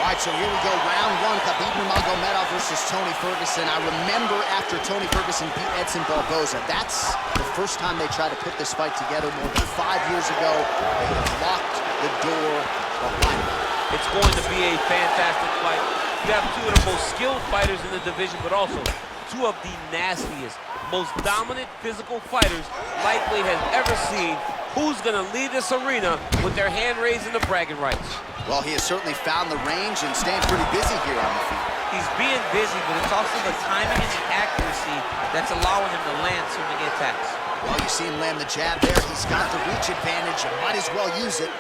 All right, so here we go, round one, Khabib Nurmagomedov versus Tony Ferguson. I remember after Tony Ferguson beat Edson Barboza, that's the first time they tried to put this fight together more than 5 years ago. They have locked the door behind them. It's going to be a fantastic fight. You have two of the most skilled fighters in the division, but also two of the nastiest, most dominant physical fighters lightweight has ever seen. Who's gonna lead this arena with their hand raised in the bragging rights? Well, he has certainly found the range and staying pretty busy here on the feet. He's being busy, but it's also the timing and the accuracy that's allowing him to land so many attacks. Well, you see him land the jab there. He's got the reach advantage. You might as well use it.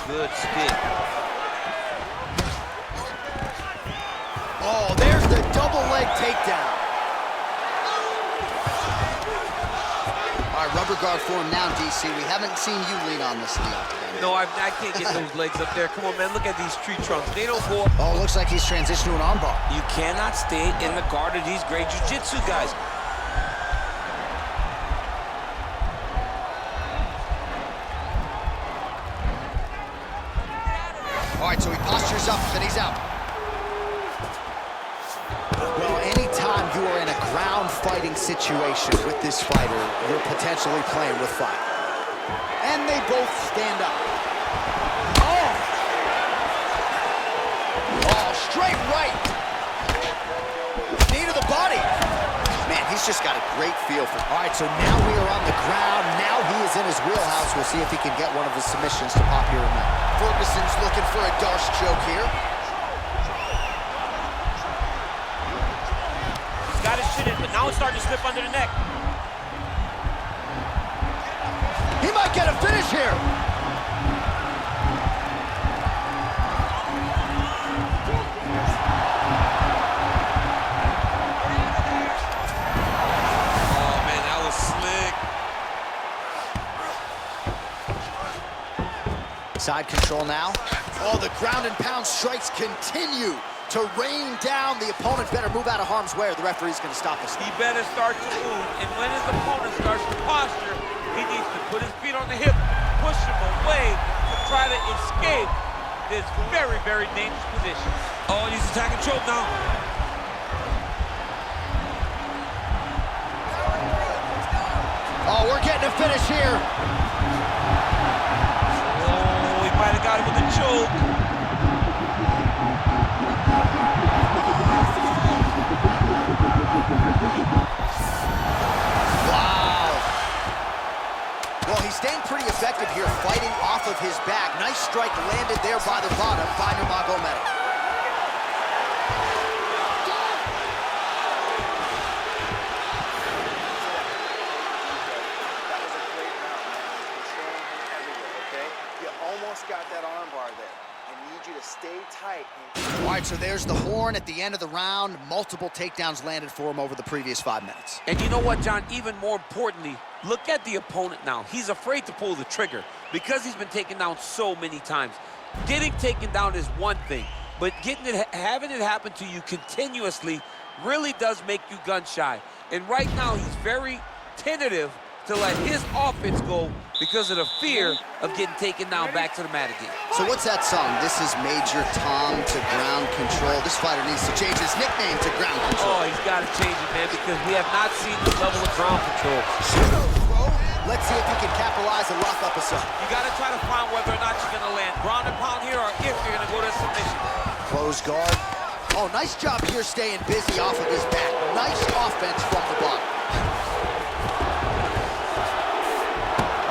Good stick. Oh, there's the double leg takedown. All right, rubber guard for him now, DC. We haven't seen you lean on this in the octagon. No, I can't get those legs up there. Come on, man, look at these tree trunks. They don't go up. Oh, looks like he's transitioned to an armbar. You cannot stay in the guard of these great jiu-jitsu guys. All right, so he postures up, and he's out. Well, anytime you are in a ground fighting situation with this fighter, you're potentially playing with fire. And they both stand up. Oh! Oh, straight right. Knee to the body. Man, he's just got a great feel for it. All right, so now we are on the ground. Now he is in his wheelhouse. We'll see if he can get one of his submissions to pop here or not. Ferguson's looking for a Darce choke here. Got his shit in, but now it's starting to slip under the neck. He might get a finish here. Oh, man, that was slick. Side control now. Oh, the ground and pound strikes continue to rain down. The opponent better move out of harm's way or the referee's going to stop us. He better start to move, and when his opponent starts to posture, he needs to put his feet on the hip, push him away to try to escape this very, very dangerous position. Oh, he's attacking choke now. Oh, we're getting a finish here. Oh, he might have got him with a choke. Staying pretty effective here, fighting off of his back. Nice strike landed there by the bottom by Nurmagomedov. You almost got that armbar there. I need you to stay tight. All right, so there's the horn at the end of the round. Multiple takedowns landed for him over the previous 5 minutes. And you know what, John? Even more importantly, look at the opponent now. He's afraid to pull the trigger because he's been taken down so many times. Getting taken down is one thing, but having it happen to you continuously really does make you gun shy. And right now, he's very tentative to let his offense go because of the fear of getting taken down back to the mat again. So what's that song? This is Major Tom to Ground Control. This fighter needs to change his nickname to Ground Control. Oh, he's got to change it, man, because we have not seen this level of ground control. Let's see if he can capitalize and lock up a sub. You got to try to find whether or not you're going to land ground and pound here or if you're going to go to submission. Close guard. Oh, nice job here staying busy off of his back. Nice offense from the bottom.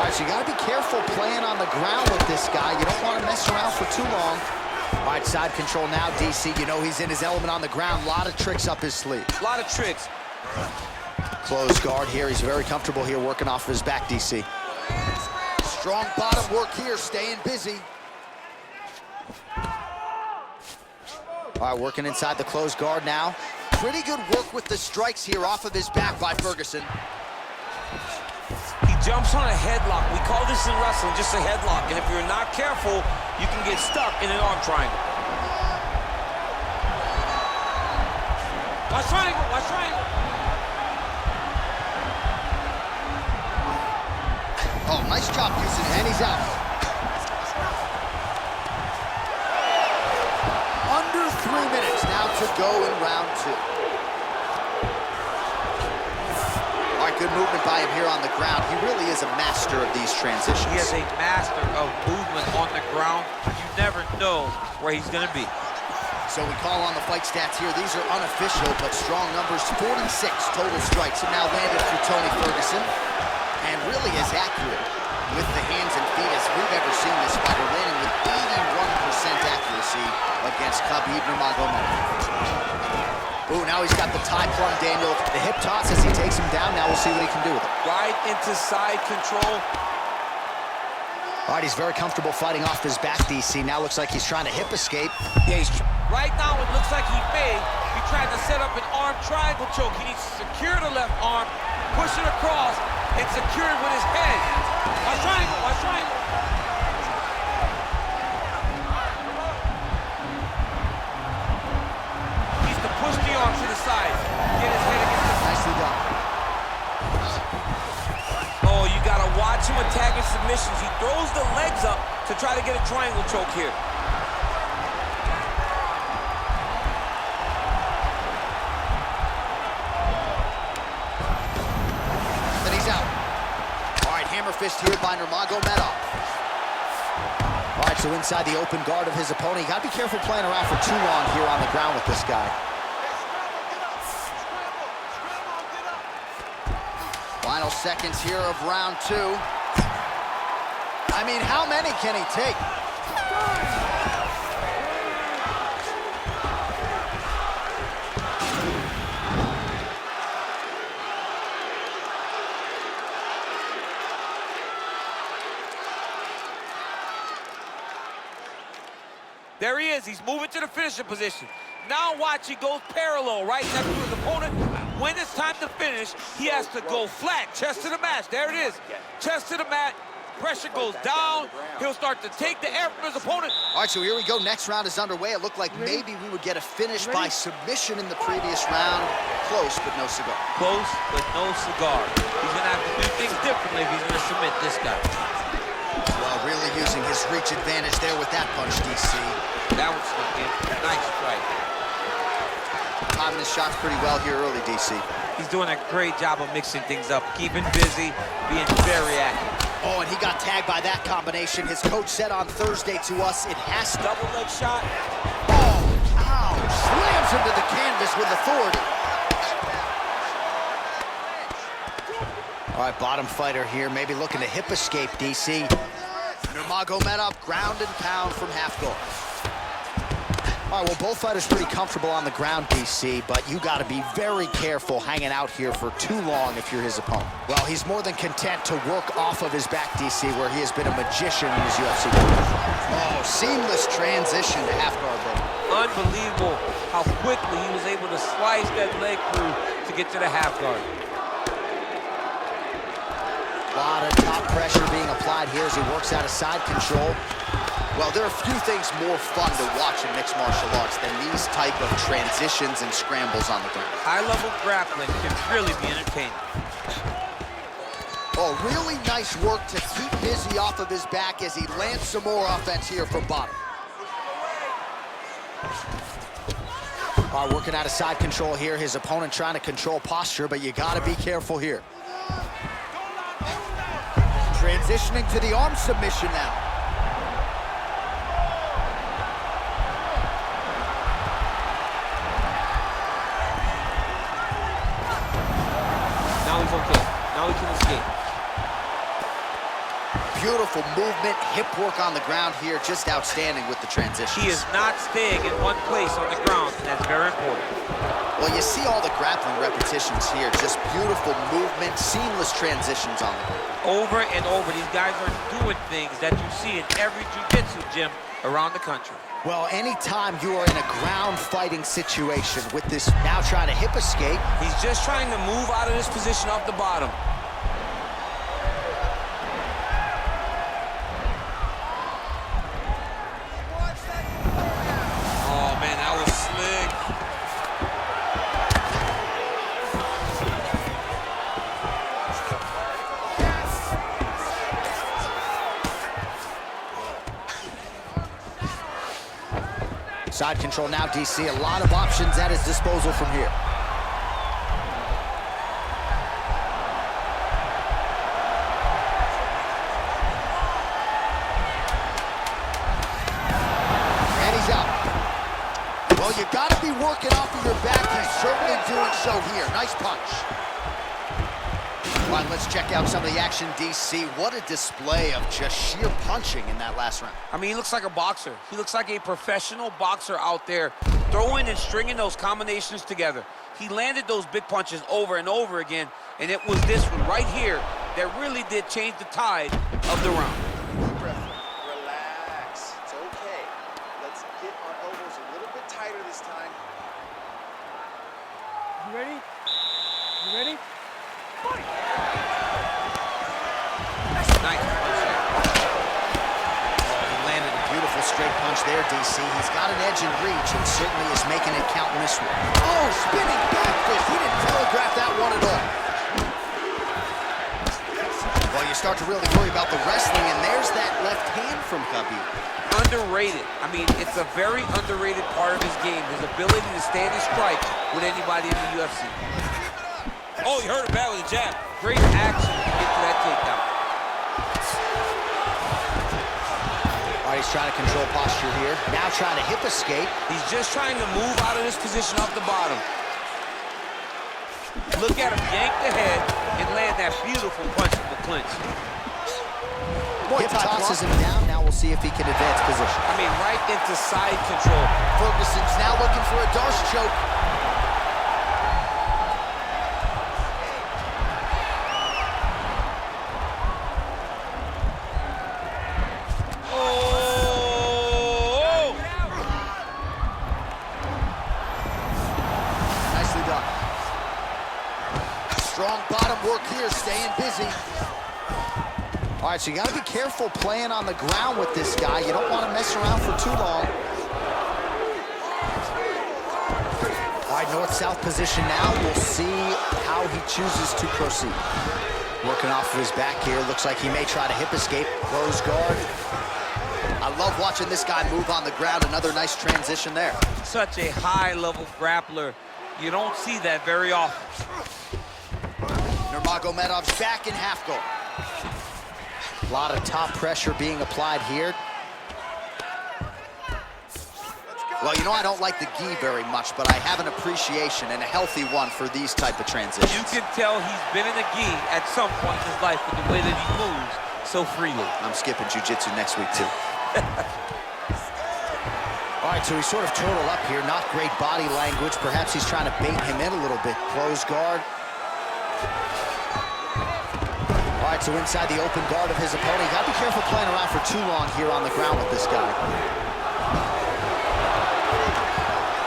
All right, so you got to be careful playing on the ground with this guy. You don't want to mess around for too long. All right, side control now, DC. You know he's in his element on the ground. A lot of tricks up his sleeve. A lot of tricks. Close guard here. He's very comfortable here working off of his back, DC. Strong bottom work here, staying busy. All right, working inside the closed guard now. Pretty good work with the strikes here off of his back by Ferguson. He jumps on a headlock. We call this in wrestling just a headlock. And if you're not careful, you can get stuck in an arm triangle. Watch triangle, watch triangle. Oh, nice job using it, and he's out. to go in round 2. All right, good movement by him here on the ground. He really is a master of these transitions. He is a master of movement on the ground. You never know where he's going to be. So we call on the fight stats here. These are unofficial, but strong numbers. 46 total strikes have now landed for Tony Ferguson. And really as accurate with the hands and feet as we've ever seen this fighter, landing with 81% accuracy against Khabib Nurmagomedov. Ooh, now he's got the tie plum, Daniel. The hip toss as he takes him down. Now we'll see what he can do with it. Right into side control. All right, he's very comfortable fighting off his back, DC. Now looks like he's trying to hip escape. Yeah, Right now, it looks like he may be trying to set up an arm triangle choke. He needs to secure the left arm, push it across, and secure it with his head. Watch triangle, watch triangle. Needs to push the arm to the side. Get his head against the... Nicely done. Oh, you gotta watch him attack his submissions. He throws the legs up to try to get a triangle choke here. Then he's out. All right, hammer fist here by Nurmagomedov. All right, so inside the open guard of his opponent. You gotta be careful playing around for too long here on the ground with this guy. Final seconds here of round 2. I mean, how many can he take? There he is. He's moving to the finishing position. Now watch, he goes parallel right next to his opponent. When it's time to finish, he has to go flat, chest to the mat. There it is. Chest to the mat. Pressure goes down. He'll start to take the air from his opponent. All right, so here we go. Next round is underway. It looked like maybe we would get a finish by submission in the previous round. Close, but no cigar. Close, but no cigar. He's going to have to do things differently if he's going to submit this guy. Well, really using his reach advantage there with that punch, DC. That was looking nice strike. Timing his shots pretty well here early, DC. He's doing a great job of mixing things up, keeping busy, being very active. Oh, and he got tagged by that combination. His coach said on Thursday to us, it has to... Double leg shot. Oh, ow! Slams him to the canvas with authority. All right, bottom fighter here, maybe looking to hip escape, DC. Nurmagomedov, ground and pound from half guard. All right, well, both fighters pretty comfortable on the ground, DC, but you got to be very careful hanging out here for too long if you're his opponent. Well, he's more than content to work off of his back, DC, where he has been a magician in his UFC career. Oh, seamless transition to half guard there. Unbelievable how quickly he was able to slice that leg through to get to the half guard. A lot of top pressure being applied here as he works out of side control. Well, there are few things more fun to watch in mixed martial arts than these type of transitions and scrambles on the ground. High-level grappling can really be entertaining. Oh, really nice work to keep busy off of his back as he lands some more offense here from bottom. All right, working out of side control here. His opponent trying to control posture, but you got to be careful here. Transitioning to the arm submission now. Now he's okay. Now he can escape. Beautiful movement, hip work on the ground here, just outstanding with the transition. He is not staying in one place on the ground, and that's very important. Well, you see all the grappling repetitions here, just beautiful movement, seamless transitions on the ground. Over and over, these guys are doing things that you see in every jiu-jitsu gym around the country. Well, anytime you are in a ground fighting situation with this now trying to hip escape. He's just trying to move out of this position off the bottom. Oh, man, that was slick. Side control now, DC. A lot of options at his disposal from here. And he's out. Well, you got to be working off of your back. He's certainly doing so here. Nice punch. All right, let's check out some of the action, DC. What a display of just sheer punching in that last round. I mean, he looks like a boxer. He looks like a professional boxer out there, throwing and stringing those combinations together. He landed those big punches over and over again, and it was this one right here that really did change the tide of the round. Deep breath. Relax. It's okay. Let's get our elbows a little bit tighter this time. You ready? You ready? Fight! Nice punch there. Oh, he landed a beautiful straight punch there, DC. He's got an edge in reach and certainly is making it count in this one. Oh, spinning back fist. He didn't telegraph that one at all. Well, you start to really worry about the wrestling, and there's that left hand from Khabib. Underrated. I mean, it's a very underrated part of his game, his ability to stand and strike with anybody in the UFC. Oh, he hurt him bad with a jab. Great action to get to that takedown. All right, he's trying to control posture here. Now trying to hip escape. He's just trying to move out of this position off the bottom. Look at him yank the head and land that beautiful punch from the clinch. Hip tosses him down. Now we'll see if he can advance position. I mean, right into side control. Ferguson's now looking for a Darce choke. Nicely done. Strong bottom work here, staying busy. All right, so you got to be careful playing on the ground with this guy. You don't want to mess around for too long. All right, north-south position now. We'll see how he chooses to proceed. Working off of his back here. Looks like he may try to hip escape. Close guard. I love watching this guy move on the ground. Another nice transition there. Such a high-level grappler. You don't see that very often. Nurmagomedov's back in half guard. A lot of top pressure being applied here. Well, you know, I don't like the gi very much, but I have an appreciation and a healthy one for these type of transitions. You can tell he's been in a gi at some point in his life with the way that he moves so freely. I'm skipping jiu-jitsu next week, too. All right, so he's sort of total up here. Not great body language. Perhaps he's trying to bait him in a little bit. Close guard. All right, so inside the open guard of his opponent. You got to be careful playing around for too long here on the ground with this guy.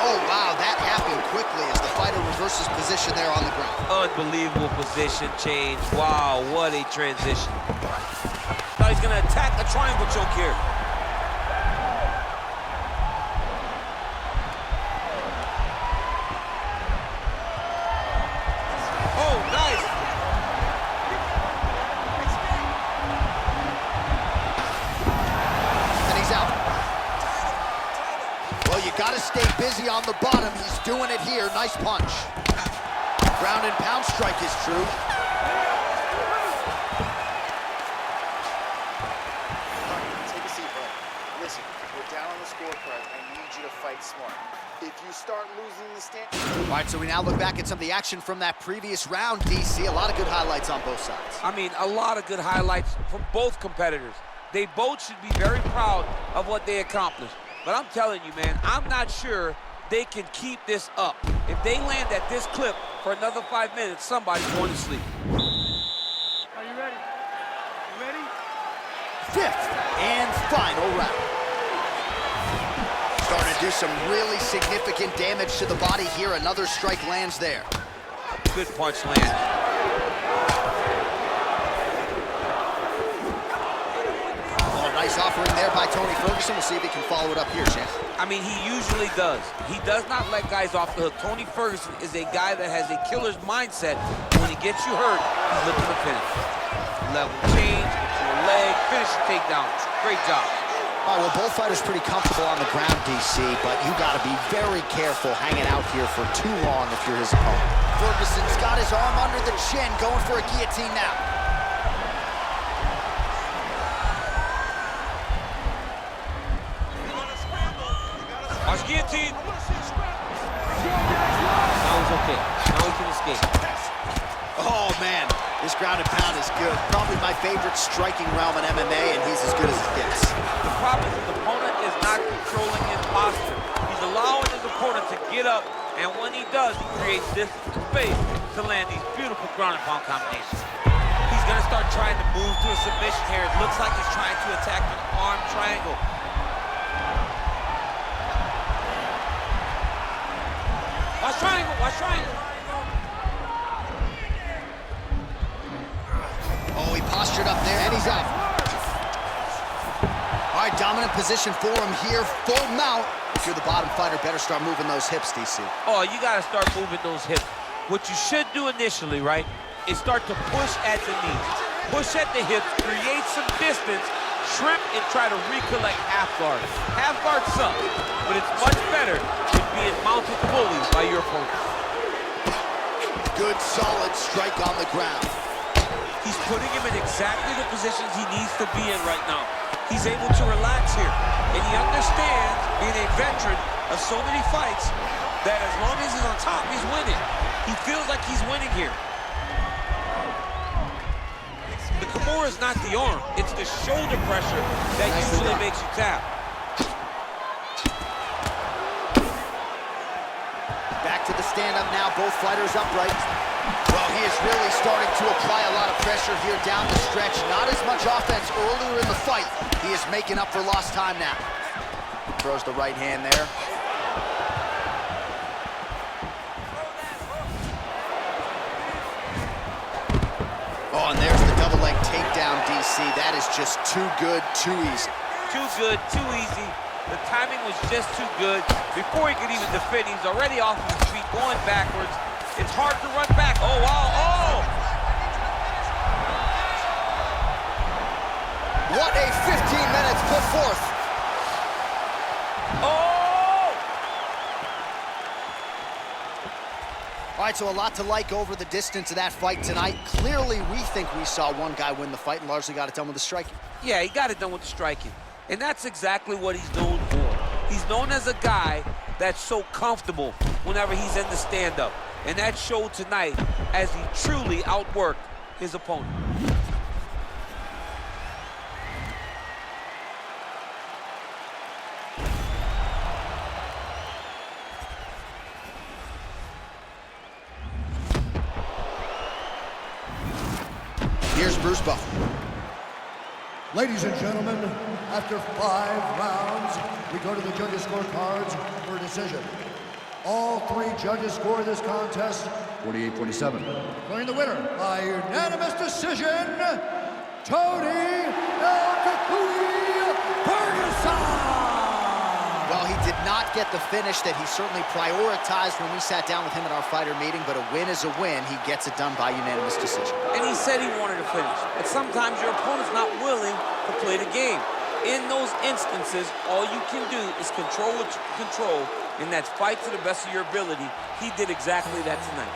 Oh, wow, that happened quickly as the fighter reverses position there on the ground. Unbelievable position change. Wow, what a transition. Now he's going to attack the triangle choke here. Oh, nice. And he's out. Well, you got to stay busy on the bottom. He's doing it here. Nice punch. Ground and pound strike is true. Take a seat, bud. Listen, we're down on the scorecard. I need you to fight smart. If you start losing the stand... All right, so we now look back at some of the action from that previous round, DC. A lot of good highlights on both sides. I mean, a lot of good highlights from both competitors. They both should be very proud of what they accomplished. But I'm telling you, man, I'm not sure they can keep this up. If they land at this clip for another 5 minutes, somebody's going to sleep. Are you ready? You ready? Fifth and final round. Starting to do some really significant damage to the body here. Another strike lands there. Good punch land. Oh, nice offering there by Tony Ferguson. We'll see if he can follow it up here, champ. I mean, he usually does. He does not let guys off the hook. Tony Ferguson is a guy that has a killer's mindset. When he gets you hurt, he's looking to finish. Level change, with your leg, finish the takedown. Great job. Oh, well, both fighters pretty comfortable on the ground, DC, but you got to be very careful hanging out here for too long if you're his opponent. Ferguson's got his arm under the chin, going for a guillotine now. Watch guillotine. Now he's okay. Now he can escape. Oh, man, this ground and pound is good. Probably my favorite striking realm in MMA, and he's as good as it gets. The problem is his opponent is not controlling his posture. He's allowing his opponent to get up, and when he does, he creates this space to land these beautiful ground and pound combinations. He's gonna start trying to move to a submission here. It looks like he's trying to attack an arm triangle. Watch triangle, watch triangle. Oh, he postured up there, and he's out. All right, dominant position for him here, full mount. If you're the bottom fighter, better start moving those hips, DC. Oh, you gotta start moving those hips. What you should do initially, right, is start to push at the knees. Push at the hips, create some distance, shrimp, and try to recollect half guard. Half guard sucks, but it's much better than being mounted fully by your opponent. Good, solid strike on the ground. He's putting him in exactly the positions he needs to be in right now. He's able to relax here, and he understands, being a veteran of so many fights, that as long as he's on top, he's winning. He feels like he's winning here. The Kimura is not the arm, it's the shoulder pressure that usually makes you tap. Back to the stand-up now, both fighters upright. Well, he is really starting to apply a lot of pressure here down the stretch. Not as much offense earlier in the fight. He is making up for lost time now. Throws the right hand there. Oh, and there's the double leg takedown, DC. That is just too good, too easy. Too good, too easy. The timing was just too good. Before he could even defend, he's already off of his feet, going backwards. It's hard to run back. Oh, wow. Oh! What a 15 minutes put forth. Oh! All right, so a lot to like over the distance of that fight tonight. Clearly, we think we saw one guy win the fight and largely got it done with the striking. Yeah, he got it done with the striking. And that's exactly what he's known for. He's known as a guy that's so comfortable whenever he's in the stand-up. And that showed tonight as he truly outworked his opponent. Here's Bruce Buffer. Ladies and gentlemen, after 5 rounds, we go to the judges' scorecards for a decision. All 3 judges score this contest 48-47. Declaring the winner by unanimous decision, Toни Ferguson! Well, he did not get the finish that he certainly prioritized when we sat down with him at our fighter meeting, but a win is a win. He gets it done by unanimous decision. And he said he wanted to finish. But sometimes your opponent's not willing to play the game. In those instances, all you can do is control what you can control, and that's fight to the best of your ability. He did exactly that tonight.